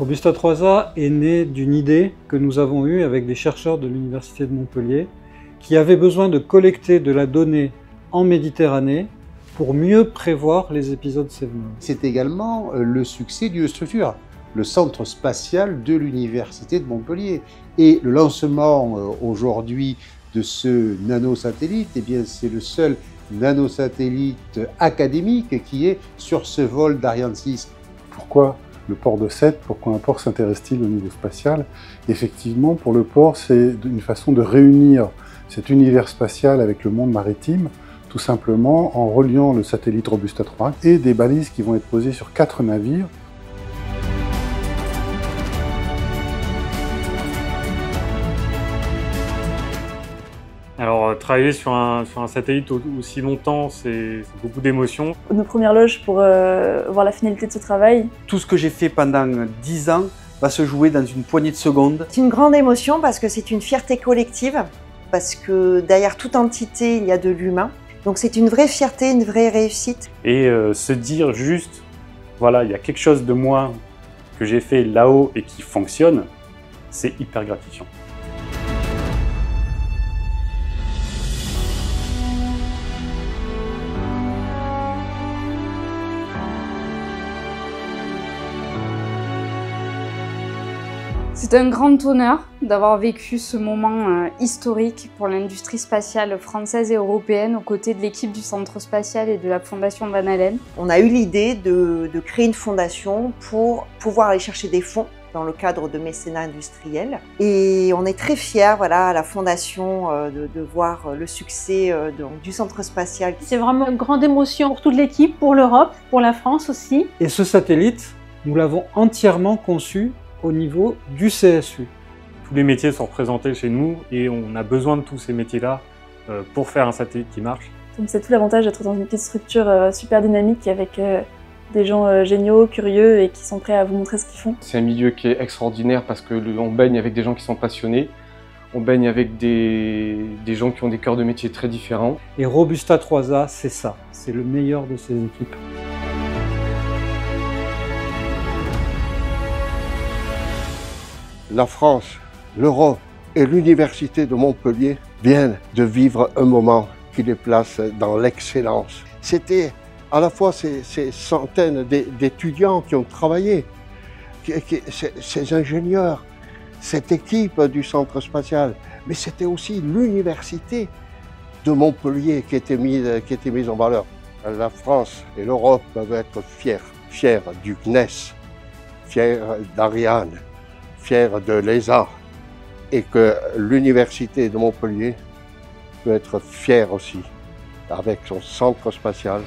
Robustat 3A est né d'une idée que nous avons eue avec des chercheurs de l'Université de Montpellier qui avaient besoin de collecter de la donnée en Méditerranée pour mieux prévoir les épisodes sévenols. C'est également le succès du Structure, le centre spatial de l'Université de Montpellier. Et le lancement aujourd'hui de ce nanosatellite, eh bien c'est le seul nanosatellite académique qui est sur ce vol d'Ariane 6. Pourquoi le port de Sète? Pourquoi un port s'intéresse-t-il au niveau spatial? Effectivement, pour le port, c'est une façon de réunir cet univers spatial avec le monde maritime, tout simplement en reliant le satellite Robustat 3 et des balises qui vont être posées sur 4 navires. Alors, travailler sur un satellite aussi longtemps, c'est beaucoup d'émotions. Nos premières loges pour voir la finalité de ce travail. Tout ce que j'ai fait pendant 10 ans va se jouer dans une poignée de secondes. C'est une grande émotion parce que c'est une fierté collective, parce que derrière toute entité, il y a de l'humain. Donc c'est une vraie fierté, une vraie réussite. Et se dire juste, voilà, il y a quelque chose de moi que j'ai fait là-haut et qui fonctionne, c'est hyper gratifiant. C'est un grand honneur d'avoir vécu ce moment historique pour l'industrie spatiale française et européenne aux côtés de l'équipe du Centre spatial et de la Fondation Van Allen. On a eu l'idée de créer une fondation pour pouvoir aller chercher des fonds dans le cadre de mécénat industriel. Et on est très fiers, voilà, à la Fondation de voir le succès du Centre spatial. C'est vraiment une grande émotion pour toute l'équipe, pour l'Europe, pour la France aussi. Et ce satellite, nous l'avons entièrement conçu au niveau du CSU. Tous les métiers sont représentés chez nous et on a besoin de tous ces métiers-là pour faire un satellite qui marche. Donc c'est tout l'avantage d'être dans une petite structure super dynamique avec des gens géniaux, curieux et qui sont prêts à vous montrer ce qu'ils font. C'est un milieu qui est extraordinaire parce qu'on baigne avec des gens qui sont passionnés, on baigne avec des gens qui ont des cœurs de métier très différents. Et Robustat 3A, c'est ça, c'est le meilleur de ces équipes. La France, l'Europe et l'Université de Montpellier viennent de vivre un moment qui les place dans l'excellence. C'était à la fois ces centaines d'étudiants qui ont travaillé, ces ingénieurs, cette équipe du Centre spatial, mais c'était aussi l'Université de Montpellier qui était mise en valeur. La France et l'Europe peuvent être fiers du CNES, fiers d'Ariane, fiers de l'ESA, et que l'Université de Montpellier peut être fière aussi avec son centre spatial.